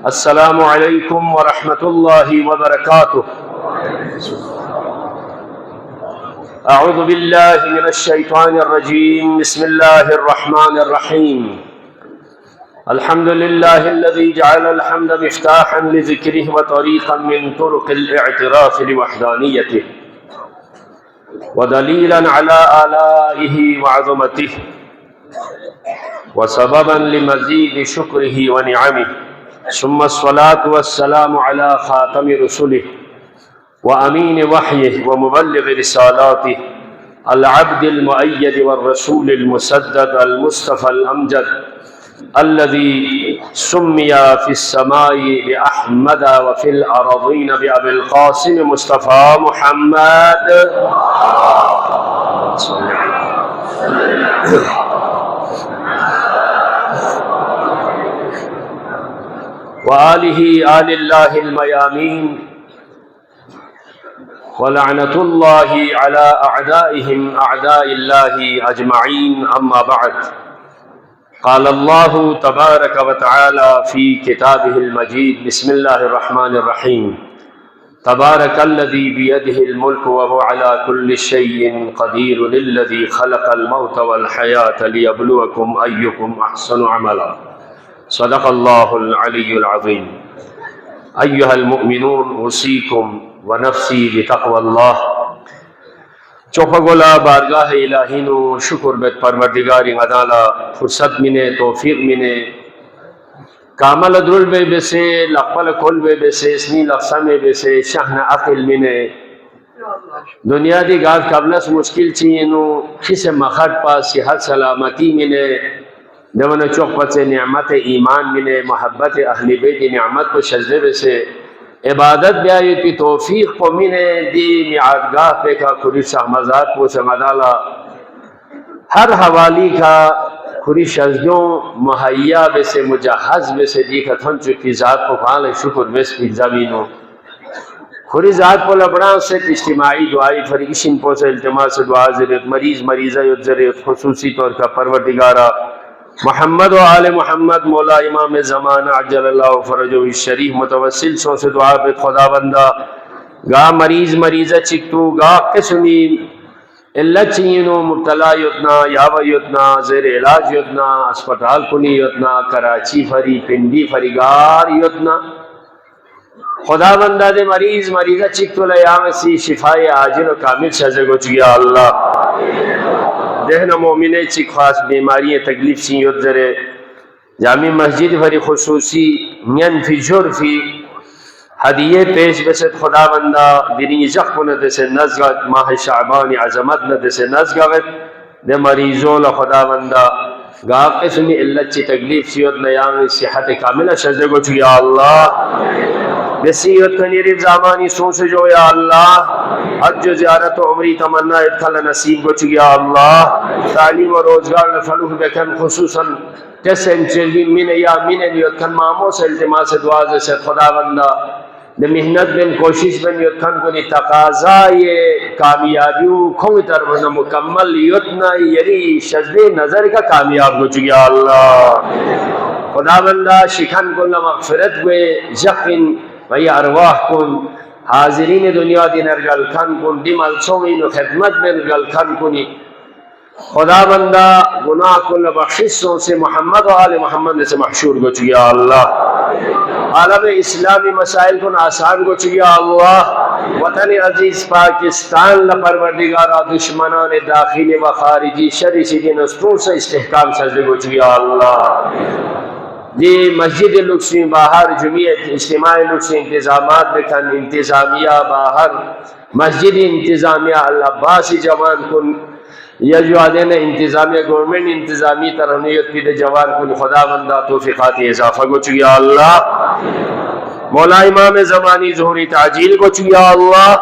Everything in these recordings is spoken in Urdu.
السلام علیکم ورحمۃ اللہ وبرکاتہ۔ اعوذ باللہ من الشیطان الرجیم، بسم اللہ الرحمن الرحیم۔ الحمد للہ الذی جعل الحمد مفتاحا لذکرہ وطریقا من طرق الاعتراف لوحدانیتہ ودلیلا علی آلائہ وعظمتہ وسببا لمزید شکرہ ونعمہ، ثم الصلاة والسلام على خاتم رسله وأمين وحيه ومبلغ رسالاته العبد المؤيد والرسول المسدد المصطفى الأمجد الذي سمي في السماء بأحمد وفي الأرضين بأبي القاسم مصطفى محمد وآلہ آل اللہ الميامين ولعنة اللہ على أعدائهم أعداء اللہ أجمعين، أما بعد، قال اللہ تبارک وتعالى في كتابه المجيد، بسم اللہ الرحمن الرحیم، تبارک الذی بیدہ الملک وهو على كل شيء قدیر، الذی خلق الموت والحیاة لیبلوکم أیکم أحسن عملا، صدق اللہ العلی العظیم۔ ایہا المؤمنون، اوصیکم ونفسی بتقوی اللہ۔ چوپا گولا بارگاہ الہی نو شکر بیت پروردگاری غدالا فرصت منے توفیق منے کامل درل بے بسے لقبل کل بے بسے اسنی لقسم بے بسے شہن عقل منے دنیا دی گاہ قبلس مشکل چینو کس مخد پا صحت سلامتی منے دون چوک پتے نعمت ایمان منے محبت اہل بیت نعمت کو شجدے سے عبادت بیایتی توفیق کو منے دی میعادگاہ پہ کا کھری شہمزاد کو سمدالا ہر حوالی کا کھری شجدوں مہیا بے سے مجہز بے سے دی کتھن چکی ذات کو فعال شکر بس کی زمینوں کھری ذات کو لبڑا سے اجتماعی دعائی فریقشن پو سے التماس دعا ذریعت مریض مریضہ ذریعت خصوصی طور کا پروردگارہ محمد و آل محمد مولا امام زمان عجل اللہ فرجہ الشریف متوسل سو سے دعا پہ خدا بندہ گاہ مریض مریضہ چکتو گاہ قسمی اللہ چینو مبتلا یتنا یاوہ یتنا زیر علاج یتنا اسپتال کنی یتنا کراچی فری پنڈی فریگار یتنا خدا بندہ دے مریض مریضہ چکتو لیام سی شفای عاجل و کامل شزے گو چگیا اللہ دہنا مومنے چک خاص بیماری تکلیف سی یود ذرے جامع مسجد فری خصوصی مین فی جور فی حدیعے پیش بسد خدا بندہ دینی زخم ندے سے نزغت ماہ شعبان عظمت ندے سے نزغت دے مریضوں لخدا بندہ گاہ قسمی اللہ چی تکلیف سی یود نیام صحت کاملہ شزدے گو چو یا اللہ بسیت کنیریب زامانی سوچ جو یا اللہ حج و زیارت و عمری تمنا ادخل نصیب کو چگیا اللہ تعلیم و روزگار فلوح بکن خصوصاً تسن چلی من یا من یتکن مامو سے التماس دعا سے خدا بندہ دے محنت بن کوشش بن یتکن کنی تقاضائی کامیابیو کھوئی طرف مکمل یتنا یری شجد نظر کا کامیاب کو چگیا اللہ خدا بندہ شکن کن مغفرت ہوئے یقین وی ارواح کن حاضرین دنیا دی نرگل کھن کن دی ملسوین و خدمت میں نرگل کھن کنی خدا بندہ گناہ کل بخششوں سے محمد و آل محمد سے محشور کو چگیا اللہ عالم اسلامی مسائل کن آسان کو چگیا اللہ وطن عزیز پاکستان لپروردگارہ دشمنان داخلی و خارجی شر سیدی نسطور سے استحکام سجدے کو چگیا اللہ دی مسجد لکسی باہر جمعیت اجتماعی لکسی انتظامات بکن انتظامیہ باہر مسجد انتظامیہ اللہ باسی جوان کن یا جو آدین انتظامیہ گورنمنٹ انتظامی ترہنیت کی دے جوان کن خدا بندہ توفیقات اضافہ کو چگیا اللہ مولا امام زمانی ظہوری تعجیل کو چیا اللہ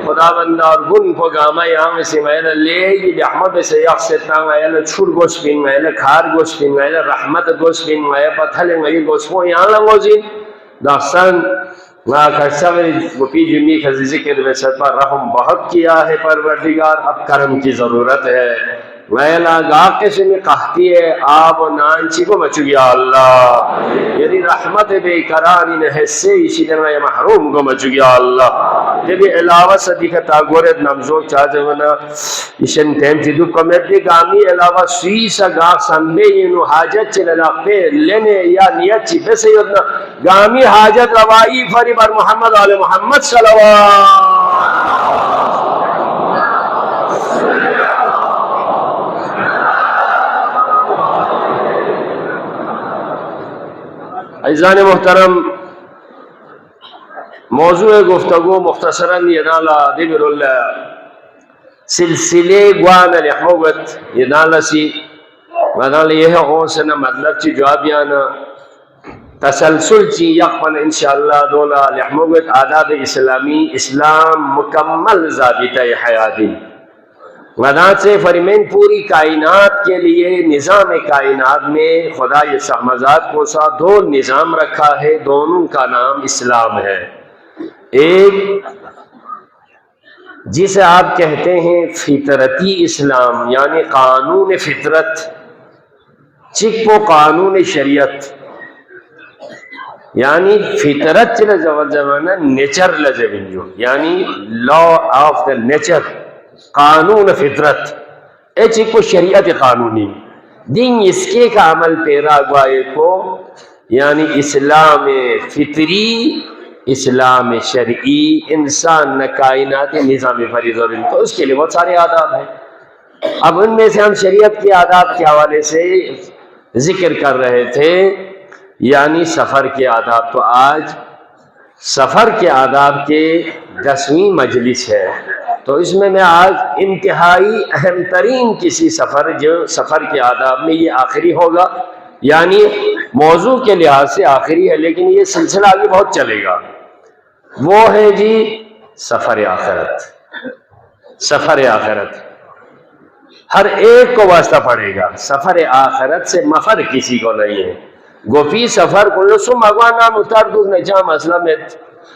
خدا بندہ اور گن کو گاما یام سے میل لے یہ احمد سے یقصتنا میل چھوڑ گوش بین میل کھار گوش بین میل رحمت گوش بین میل پتھل میل گوش بین یہاں لنگوزین داستان نا کسر گپی جمی کا ذکر میں سب پر رحم بہت کیا ہے پروردگار اب کرم کی ضرورت ہے میلا گاہ کے سے میں کہتی ہے آب و نانچی کو بچو گیا اللہ یعنی رحمت بے قراری نے حصے اسی طرح یہ محروم کو بچو گیا اللہ جبی علاوہ صدیقہ تاگورت نمزوک چاہتے ہونا اشن ٹیم تھی دو کمیٹی گامی علاوہ سویسا گاہ سنبے ینو حاجت چلے لقبے لینے یا نیت چی بسے یدنا گامی حاجت روائی فری بر محمد آل محمد صلوات عزیزان محترم موضوع گفتگو مختصراً ینالا دبر اللہ سلسلے گوانا لحموت ینالا سی ونالا یہ غوثنا مطلب چی جوابیانا تسلسل چی یقفن انشاءاللہ دولا لحموت آداب اسلامی اسلام مکمل ضابطہ حیاتی ودان سے فرمین پوری کائنات کے لیے نظام کائنات میں خدا یہ سہمزاد کو سا دو نظام رکھا ہے دونوں کا نام اسلام ہے ایک جسے آپ کہتے ہیں فطرتی اسلام یعنی قانون فطرت چک کو قانون شریعت یعنی فطرت چلے زمانہ نیچر لزبنجو یعنی لا آف دا نیچر قانون فطرت ایچی کو شریعت قانونی دین اس کے کا عمل پیرا گوائے کو یعنی اسلام فطری اسلام شرعی انسان نہ کائنات نظام فریضہ تو اس کے لیے بہت سارے آداب ہیں اب ان میں سے ہم شریعت کے آداب کے حوالے سے ذکر کر رہے تھے یعنی سفر کے آداب تو آج سفر کے آداب کے 10ویں مجلس ہے تو اس میں آج انتہائی اہم ترین کسی سفر جو سفر کے آداب میں یہ آخری ہوگا یعنی موضوع کے لحاظ سے آخری ہے لیکن یہ سلسلہ آگے بہت چلے گا وہ ہے جی سفر آخرت سفر آخرت ہر ایک کو واسطہ پڑے گا سفر آخرت سے مفر کسی کو نہیں ہے گوپی سفر کلو سو مگوانا متردد نجام اسلام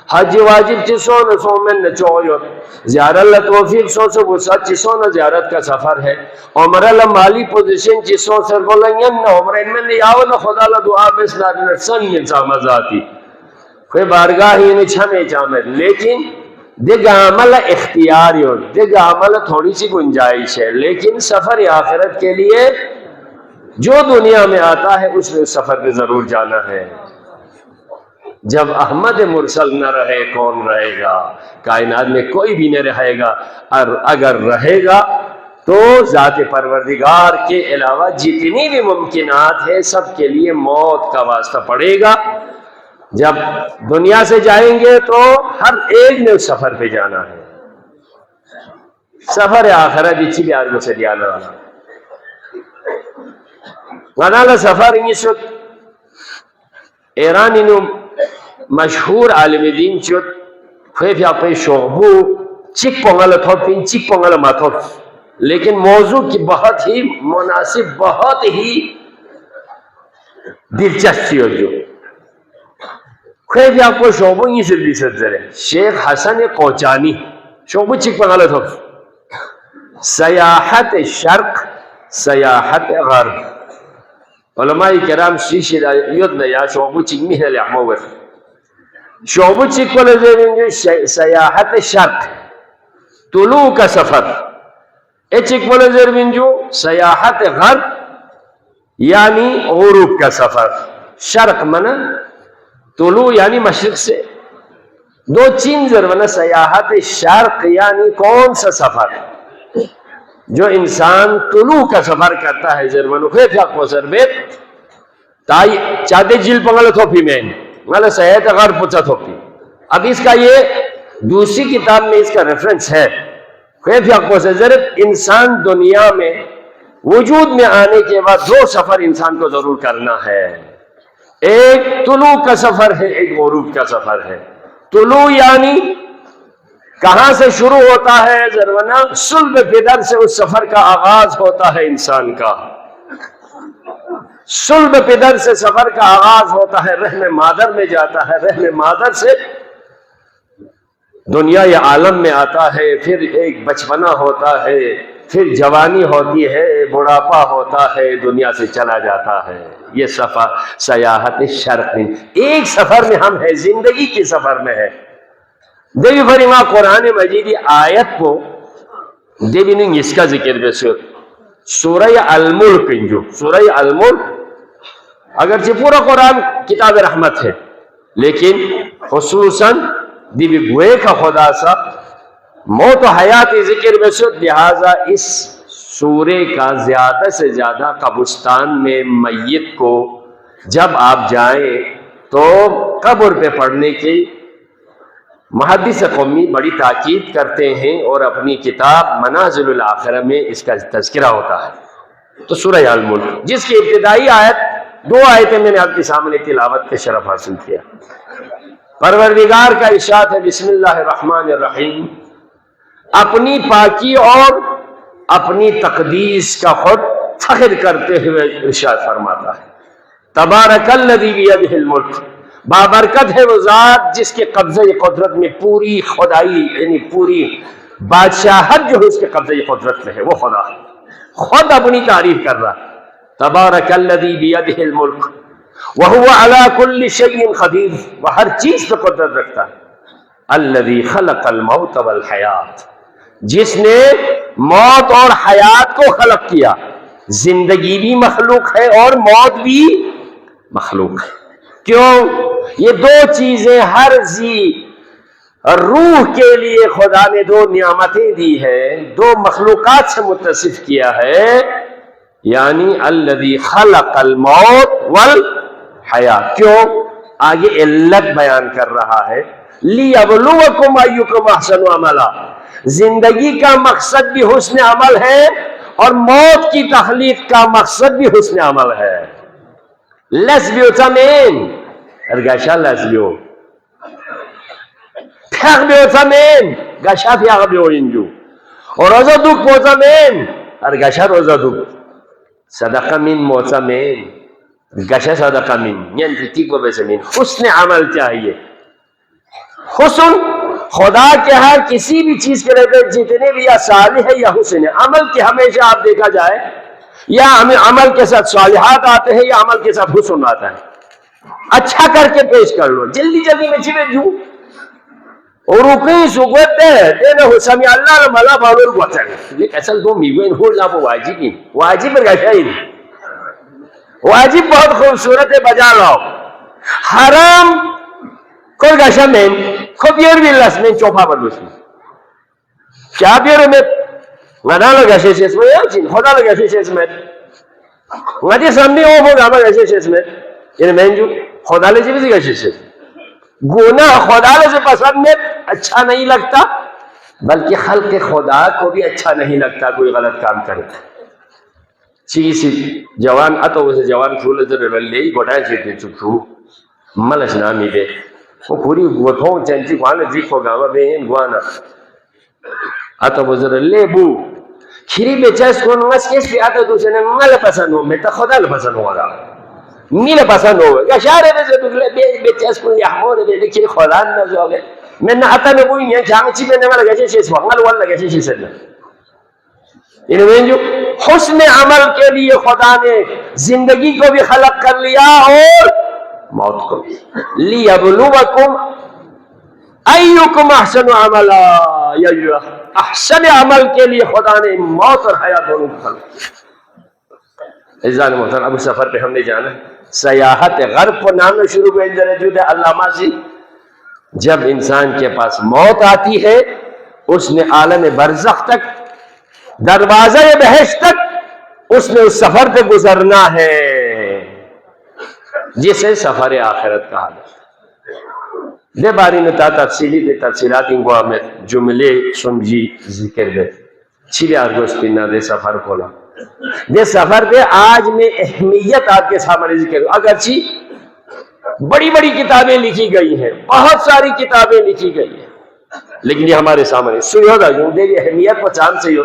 حج واجب چسو نہ سو من نہ چویو زیارت اللہ توفیق سو سے وسعت چسو نہ زیارت کا سفر ہے عمرہ اللہ مالی پوزیشن چسو سر بولنگن نہ عمرہ ان میں نہیں آو نہ خدا اللہ دعا بسنا نرسن انسان مزاتی کوئی بارگاہ ہی نہیں چھمے چامد لیکن دیکھ عمل اختیاری ہو دیکھ عمل تھوڑی سی گنجائش ہے لیکن سفر آخرت کے لیے جو دنیا میں آتا ہے اس میں سفر میں ضرور جانا ہے جب احمد مرسل نہ رہے کون رہے گا کائنات میں کوئی بھی نہ رہے گا اور اگر رہے گا تو ذات پروردگار کے علاوہ جتنی بھی ممکنات ہے سب کے لیے موت کا واسطہ پڑے گا جب دنیا سے جائیں گے تو ہر ایک نے اس سفر پہ جانا ہے سفر آخرت اچھی بھی آدمی سے جانا والا غنالا سفر انیسوت ایران انو مشہور عالم دین چود خیف یا پہ شعبو چک پونگل تھوپین چک پونگل ماتھوپ لیکن موضوع کی بہت ہی مناسب بہت ہی دلچسپی ہو جو خیف یا پہ شعبو یہ سے دیست ذرے شیخ حسن قوچانی شعبو چک پونگل تھوپ سیاحت شرق سیاحت غرب علماء کرام شیشی یود نیا شعبو چک میہ لحموت شعبو چک کو لزیرین سیاحت شرق طلوع کا سفر اے چک کو لزیرین جو سیاحت غرب یعنی غروب کا سفر شرق منا طلوع یعنی مشرق سے دو چین ضرورنا سیاحت شرق یعنی کون سا سفر جو انسان طلوع کا سفر کرتا ہے ضرورنا خیف یا کو سربیت تائی چاہتے جیل پنگل تھوپی میں مالا سیاحت غرب پوچھا تھوپی اب اس کا یہ دوسری کتاب میں اس کا ریفرنس ہے خیف یا کو سربیت انسان دنیا میں وجود میں آنے کے بعد دو سفر انسان کو ضرور کرنا ہے ایک طلوع کا سفر ہے، ایک غروب کا سفر ہے۔ طلوع یعنی کہاں سے شروع ہوتا ہے؟ ذرونا صلب پدر سے اس سفر کا آغاز ہوتا ہے انسان کا، صلب پدر سے سفر کا آغاز ہوتا ہے، رحم مادر میں جاتا ہے، رحم مادر سے دنیا یا عالم میں آتا ہے، پھر ایک بچپنا ہوتا ہے، پھر جوانی ہوتی ہے، بڑھاپا ہوتا ہے، دنیا سے چلا جاتا ہے۔ یہ سفر سیاحت شرق ایک سفر میں ہم ہیں، زندگی کے سفر میں ہے۔ دیوی فریما قرآن مجید آیت کو دیوی نے اس کا ذکر بے سورہ الملک، جو سورہ الملک اگرچہ پورا قرآن کتاب رحمت ہے، لیکن خصوصاً دیوی گوئے کا خدا سا موت و حیات ذکر میں سے، لہذا اس سورے کا زیادہ سے زیادہ قبرستان میں میت کو جب آپ جائیں تو قبر پہ پڑھنے کی محدث قومی بڑی تاکید کرتے ہیں، اور اپنی کتاب منازل الآخرہ میں اس کا تذکرہ ہوتا ہے۔ تو سورہ الملک جس کی ابتدائی آیت، دو آیتیں میں نے آپ کے سامنے تلاوت کا شرف حاصل کیا۔ پروردگار کا ارشاد ہے، بسم اللہ الرحمن الرحیم، اپنی پاکی اور اپنی تقدیس کا خود فخر کرتے ہوئے ارشاد فرماتا ہے، تبارک الذی بیدہ الملک، بابرکت ہے وہ ذات جس کے قبضہ قدرت میں پوری خدائی یعنی پوری بادشاہت جو ہے اس کے قبضہ قدرت میں ہے، وہ خدا خود اپنی تعریف کر رہا ہے۔ تبارک الذی بیدہ الملک وہو علی کل شیء قدیر، وہ ہر چیز پہ قدرت رکھتا ہے۔ الذی خلق الموت والحیات، جس نے موت اور حیات کو خلق کیا، زندگی بھی مخلوق ہے اور موت بھی مخلوق ہے۔ کیوں؟ یہ دو چیزیں ہر ذی روح کے لیے خدا نے دو نعمتیں دی ہیں، دو مخلوقات سے متصف کیا ہے، یعنی الذی خلق الموت والحیات۔ کیوں؟ آگے علت بیان کر رہا ہے، لیبلوکم ایکم احسن عملا، زندگی کا مقصد بھی حسن عمل ہے اور موت کی تخلیق کا مقصد بھی حسن عمل ہے۔ lesbiyo tamen ergasha lesbiyo fiaqbiyo tamen gasha fiaqbiyo inju roza duk mo tamen ergasha roza duk sadaqa min mo tamen gasha sadaqa min niente tipo besemin husn amal chahiye حسن خدا کے ہر کسی بھی چیز کے لیے جتنے بھی یا صالح ہے یا حسن ہے، عمل کے ہمیشہ آپ دیکھا جائے یا ہمیں عمل کے ساتھ صالحات آتے ہیں یا عمل کے ساتھ حسن آتا ہے۔ اچھا کر کے پیش کر لو، جلدی جلدی میں چھپے جو رقی سگوتے دینا حسمی اللہ ملا بارور گوتر لیکن اصل دو میگوین ہو لا وہ واجبی واجب رگشائی واجب بہت خوبصورت ہے، بجا لاؤ حرام کوئی گشا میں خوب یہ بھی لس میں چوپا بردوس میں کیا بیرو میں غدا لگا شیش میں یا چین خدا لگا شیش میں غدی سامنے او ہو گاما گا شیش میں یعنی میں جو خدا لے جی گا شیش گناہ خدا لے سے پسند میں اچھا نہیں لگتا، بلکہ خلق خدا کو بھی اچھا نہیں لگتا کوئی غلط کام کرے۔ چیسی جوان اتو اسے جوان کھولے در رلی گوڑای چیتے چکو ملش نامی دے وہ پوری گوتھوں چنچی گوانا دیکھو گاما بین گوانا اتو بزر لے بو کھیری بیچائس کون نگس کیس بھی آتا دوسرے نے مل پسند ہو میں تا خدا لپسند ہو رہا میل پسند ہو یا شارے بیچے دوسرے بیچائس کون یحمور بیچے کھیری خدا نزو آگے میں نا آتا میں بوئی نہیں جانگ چی میں نمال گیچے شیس وقال والا گیچے شیس اللہ انہیں جو حسن عمل کے لیے خدا نے زندگی کو بھی خلق کر لیا اور موت کو بھی لیبلوکم ایکم احسن عملا، یا احسن عمل کے لیے خدا نے موت اور حیات دونوں کو خلق۔ عزیزان محترم ابو سفر پہ ہم نے جانا سیاحت غرب کو نام میں شروع ہوئے درجود علامہ سے جب انسان کے پاس موت آتی ہے اس نے عالم برزخ تک دروازہ بہشت تک اس نے اس سفر پہ گزرنا ہے جسے سفر آخرت کہا جاتا ہے۔ دے باری نتا تفصیلی دے تفصیلات انگو میں جملے سمجھی ذکر دے چھلے آرگوستینا دے سفر کھولا دے سفر پہ آج میں اہمیت آپ کے سامنے ذکر اگرچہ بڑی بڑی کتابیں لکھی گئی ہیں، بہت ساری کتابیں لکھی گئی ہیں، لیکن یہ ہمارے سامنے سیودہ جو میری اہمیت پہچان سے ہو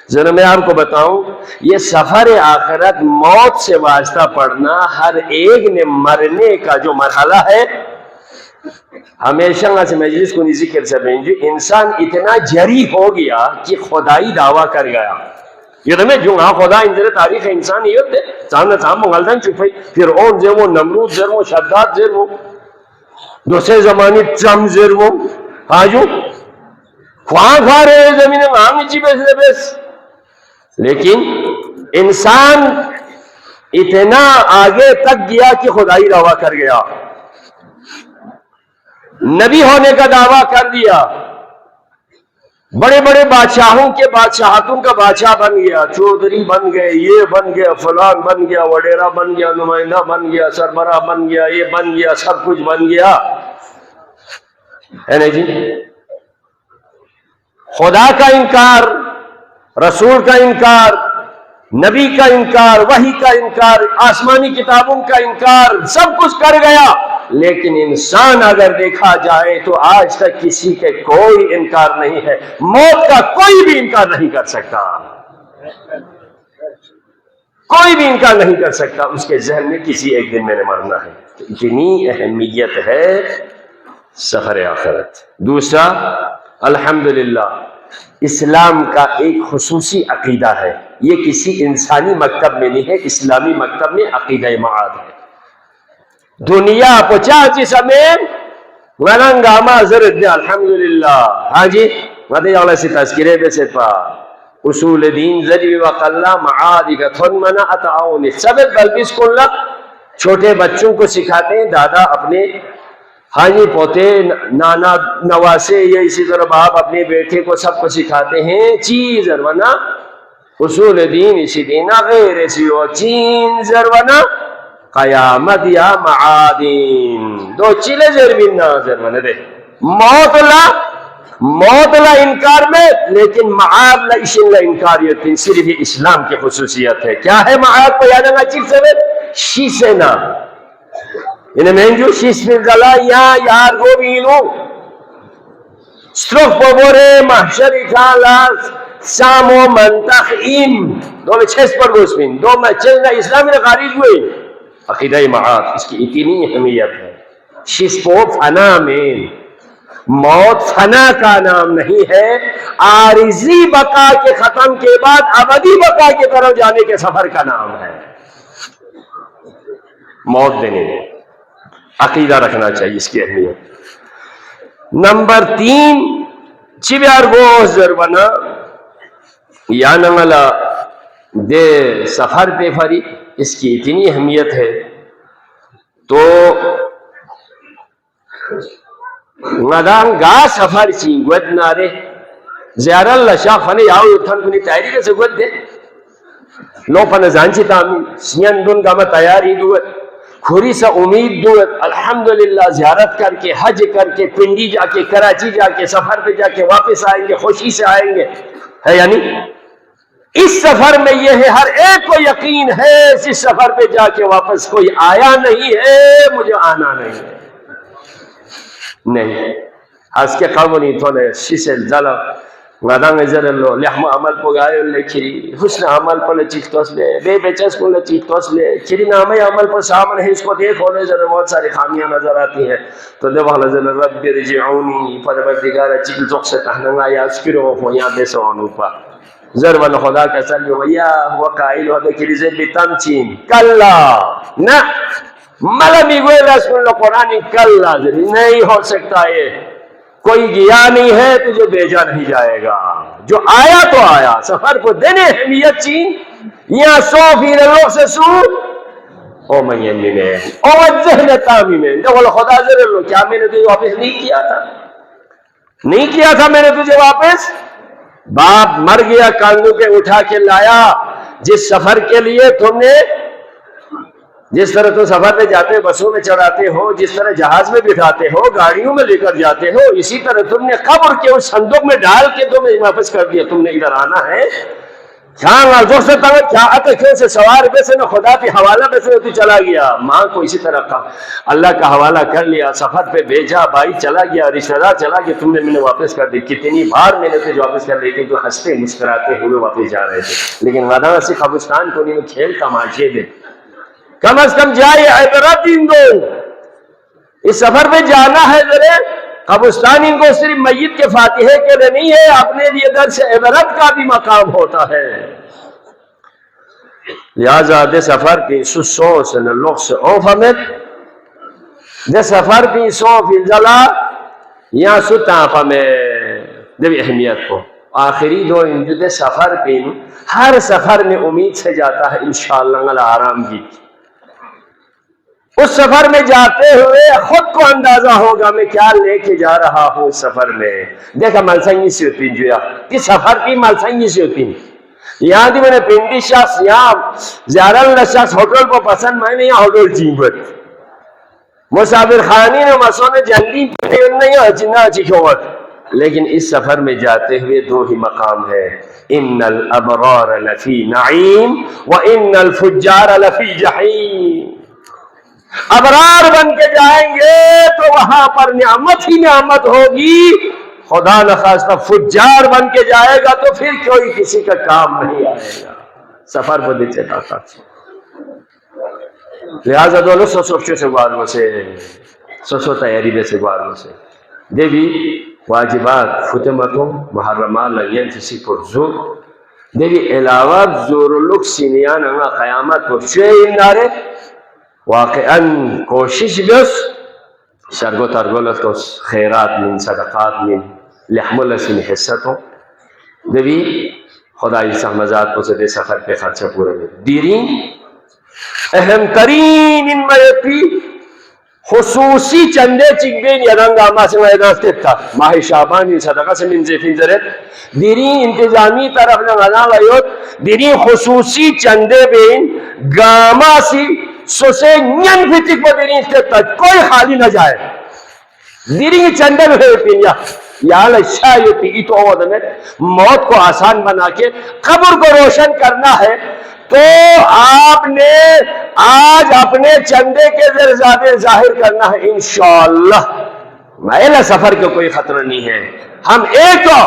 ذرا میں آپ کو بتاؤں، یہ سفر آخرت موت سے واسطہ پڑھنا، ہر ایک نے مرنے کا جو مرحلہ ہے، ہمیشہ سے مجلس کو نہیں ذکر سے بینجی انسان اتنا جری ہو گیا کہ خدائی دعویٰ کر گیا. یہ تو میں جو ہاں خدا انجر تاریخ انسان یہ ہوتے چاہنا چاہم مغلدن چپئی پھر اون زیر وہ نمرود زیر وہ شداد زیر وہ دوسرے زمانی چم زیر وہ آجو خواہ خواہ رہے زمین ہم نیچی بیس بیس. لیکن انسان اتنا آگے تک گیا کہ خدائی دعویٰ کر گیا، نبی ہونے کا دعویٰ کر دیا، بڑے بڑے بادشاہوں کے بادشاہتوں کا بادشاہ بن گیا، چودھری بن گئے، یہ بن گیا، فلان بن گیا، وڈیرا بن گیا، نمائندہ بن گیا، سربراہ بن گیا، یہ بن گیا، سب کچھ بن گیا ہے نا جی. خدا کا انکار، رسول کا انکار، نبی کا انکار، وحی کا انکار، آسمانی کتابوں کا انکار، سب کچھ کر گیا. لیکن انسان اگر دیکھا جائے تو آج تک کسی کے کوئی انکار نہیں ہے، موت کا کوئی بھی انکار نہیں کر سکتا، کوئی بھی انکار نہیں کر سکتا. اس کے ذہن میں کسی ایک دن میں نے مرنا ہے. اتنی اہمیت ہے سفر آخرت. دوسرا، الحمدللہ اسلام کا ایک خصوصی عقیدہ ہے، یہ کسی انسانی مکتب میں نہیں ہے، اسلامی مکتب میں عقیدہ معاد ہے. دنیا پچاسی سمیں وننگاما زرد دے الحمدللہ. ہاں جی مدی اللہ سے تذکرے بے سے پا اصول دین زجوی وقلہ معادی کا تھن منع اتعاونی سبت بلکس کن چھوٹے بچوں کو سکھاتے ہیں، دادا اپنے ہاں جی پوتے نانا نواسے، یہ اسی طرح باپ اپنے بیٹے کو سب کو سکھاتے ہیں چیز اروانا اصول دین اسی دینا غیر اسی ہو چین زروانا قیامت یا معادین دو چیلے زربین ناظر منے دے موت لا انکار میں، لیکن معاد لا اشن لا انکاریت صرف اسلام کی خصوصیت ہے. کیا ہے معاد کو یادنا نا چیز سے شیسینا انہیں مینجو شیس پر گلا یا یار گو بینو سترف پبورے محشر اکھالا سامو منتخ این دو میں چھس پر گوس بین دو میں چلنا اسلامی نے خارج ہوئی. عقیدہ معاد اس کی اتنی اہمیت ہے. شسپو فنا میں موت فنا کا نام نہیں ہے، عارضی بقا کے ختم کے بعد ابدی بقا کی طرف جانے کے سفر کا نام ہے. موت دینے میں عقیدہ رکھنا چاہیے اس کی اہمیت. نمبر 3 چیبیار گوز زربنا یا نمالا دے سفر پہ فری اس کی اتنی اہمیت ہے. تو ندان گا سفر چی گود نارے زیار اللہ شاہ فنے یاو اتھان کنی تیاری کے سے گود دے لو پن زانچی تامین سین دن گا میں تیاری دوت کھوری سا امید دوت الحمدللہ زیارت کر کے حج کر کے پنڈی جا کے کراچی جا کے سفر پہ جا کے واپس آئیں گے، خوشی سے آئیں گے ہے. یعنی اس سفر میں یہ ہے ہر ایک کو یقین ہے اس سفر پہ جا کے واپس کوئی آیا نہیں ہے، مجھے آنا نہیں ہے. نہیں از کے قومی تونے شیسل زلا غدان زرلو لحم عمل پو گائے لکھری حسن عمل پو لچیک توس لے بے بیچس پو لچیک توس لے کھری نامی عمل پو سامن ہے اس کو دیکھ ہونے زر بہت ساری خامیاں نظر آتی ہیں. تو دے وحل زر رب رجعونی پربردگار چیل زخ سے تحنگا یا اسکرو ہو یا بے سوانو پا زر ون خدا کا سلیو ویا ہوا قائل ہو دے کھری زر بیتم چین کلا نا ملا میگوئے رسول اللہ قرآن کلا زر نہیں ہو سکتا ہے. کوئی گیا نہیں ہے تجھے بھیجا نہیں جائے گا، جو آیا تو آیا. سفر کو دینے اہمیت چین یا سو فیر لوگ سے سو او مین میں او ذہن تامی میں جو خدا زر لو کیا میں نے تجھے واپس نہیں کیا تھا، نہیں کیا تھا میں نے تجھے واپس. باپ مر گیا کانگو کے اٹھا کے لایا. جس سفر کے لیے تم نے جس طرح تم سفر پہ جاتے بسوں میں چڑھاتے ہو، جس طرح جہاز میں بٹھاتے ہو، گاڑیوں میں لے کر جاتے ہو، اسی طرح تم نے قبر کے اس صندوق میں ڈال کے تمہیں واپس کر دیا. تم نے ادھر آنا ہے کیا کیوں سے سوار بے سے نہ خدا پہ حوالہ بے سے تو چلا گیا. ماں کو اسی طرح کا اللہ کا حوالہ کر لیا, سفر پہ بھیجا, بھائی چلا گیا, رشتہ دار چلا گیا, تم نے میں نے واپس کر دی. کتنی بار میں نے تجھے واپس کر لیکن تو ہنستے مسکراتے ہوئے واپس جا رہے تھے. لیکن غدا سے قبرستان کو نہیں کھیل تماشے دے, کم از کم جائے عبرت ان دو. اس سفر پہ جانا ہے ذرا قبرستان ان کو صرف میت کے فاتحے کے لیے نہیں ہے, اپنے لیے درس عبرت کا بھی مقام ہوتا ہے. لہذا دے سفر کی سوس نہ لوگ سے اوفمت دے سفر کی سو فضلا یا ستا میں دے اہمیت کو. آخری دو انجو دے سفر کی ہر سفر میں امید سے جاتا ہے انشاءاللہ اللہ آرام کی. اس سفر میں جاتے ہوئے خود کو اندازہ ہوگا میں کیا لے کے جا رہا ہوں اس سفر میں. دیکھا ملسنگی سے ہوتی جو یا کہ سفر کی ملسنگی سے ہوتی. یہاں دی میں نے پنڈی شخص یہاں زیارہ اللہ شخص ہوٹل کو پسند میں نے یہاں ہوٹل چیمبت مسافر خانی نے مسوں نے جنگی نہیں اچھنا اچھی کھوت. لیکن اس سفر میں جاتے ہوئے دو ہی مقام ہے, ان الابرار لفی نعیم وان الفجار لفی جحیم. ابرار بن کے جائیں گے تو وہاں پر نعمت ہی نعمت ہوگی, خدا نخواستہ فجار بن کے جائے گا تو پھر کوئی کسی کا کام نہیں آئے گا. سفر کو دیتے تھا. لہذا دولو سو سے گواروں سے سو تیاری میں سے گواروں سے دے بھی واجبات فتمتوں محرمات لگین کسی پر زور دے بھی علاوہ زور لک سینیان انگا قیامت کو شوئے نارے واقعاً کوشش بس شرگو ترگولت کو خیرات من صدقات من لحم اللہ سین حصتوں دے بھی خدای سہمزات کو سے دے سفر پہ خرچہ پورا دے. دیرین اہم ترین ان میتی خصوصی چندے چکبین یدنگ آما سے ویدانستے تھا ماہ شعبانی صدقہ سے من زیفین زرد دیرین انتظامی طرف نگانا ویوت دیرین خصوصی چندے بین گاما سی سوسے نین فیتک با دیرین استیتا کوئی خالی نہ جائے. دیرین چندے بین یا اللہ شایتی ایتو آوازہ میں موت کو آسان بنا کے قبر کو روشن کرنا ہے تو آپ نے آج اپنے چندے کے ذریعے ظاہر کرنا ہے انشاءاللہ. میلہ سفر کا کوئی خطرہ نہیں ہے. ہم ایک تو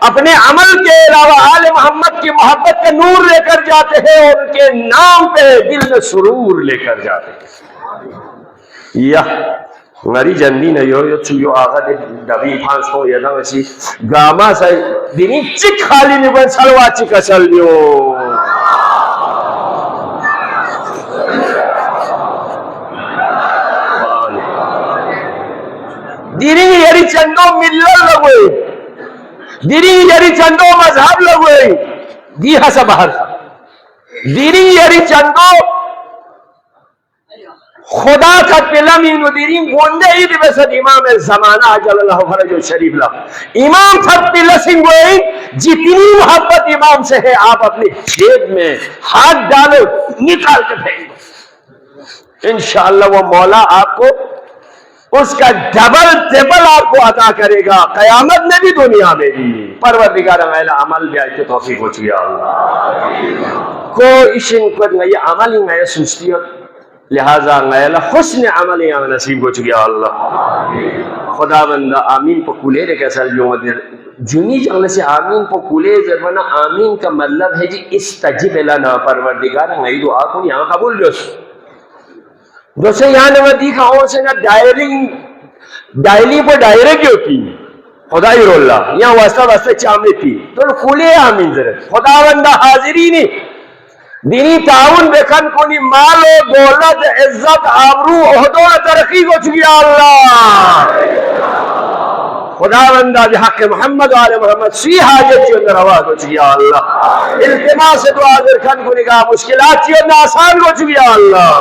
اپنے عمل کے علاوہ آل محمد کی محبت کے نور لے کر جاتے ہیں اور ان کے نام پہ دل میں سرور لے کر جاتے ہیں. یا ngari jandi na yo tsuyo aga de dabi phansto ya na wasi gama sai dini chik khali ni ban salwa chik asal yo dini yari chando millal lagwe dini yari chando mazhab lagwe di hasa bahar dini yari chando خدا کا پلم این دیرین گونده ایدی بسد امام زمانہ جل اللہ فرج شریف لا امام تھا پلسنگ گوئی جتنی محبت امام سے ہے آپ اپنے جیب میں ہاتھ ڈالو نکال کے پھینکو انشاءاللہ وہ مولا آپ کو اس کا ڈبل آپ کو عطا کرے گا قیامت میں بھی دنیا میں بھی. پروردگار میلہ عمل بھی آئے کے توفیق ہو چکیا اللہ کو اشن کو یہ عمل ہی میں سنستی ہوتا لہذا غیلہ حسن عملی آمن نصیب کو چکیا اللہ. خدا بندہ آمین پا کولے رے کیسا جنی جنگل سے آمین پا کولے زرمانا آمین کا مطلب ہے جی استجب لنا پروردگار غی دعا کو یہاں قبول دوسرے یہاں نمہ دیکھا ہوں سے نا ڈائلی پا ڈائرے کیوں کی خدا ہی رول اللہ یہاں واسطہ چامے تھی تو کولے آمین ضرور. خدا بندہ حاضرینی دینی تعاون بکن کنی مال و دولت عزت آبرو عہدو ترقی کو چکی اللہ. خدا بندہ بحق محمد و آل محمد سی حاجت چی اندر روا کو چکی اللہ. التماس دعا درکن کنی کا مشکلات چی اندر آسان کو چکی اللہ.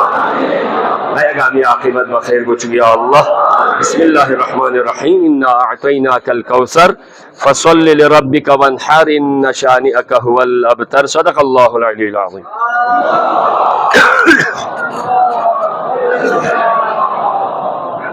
اگامی عاقبت بخیر کو چکی اللہ. بسم اللہ الرحمن الرحیم انا اعطیناک الکوثر فصل لربک وانحر ان شانئک هو الابتر. صدق اللہ العلی العظیم.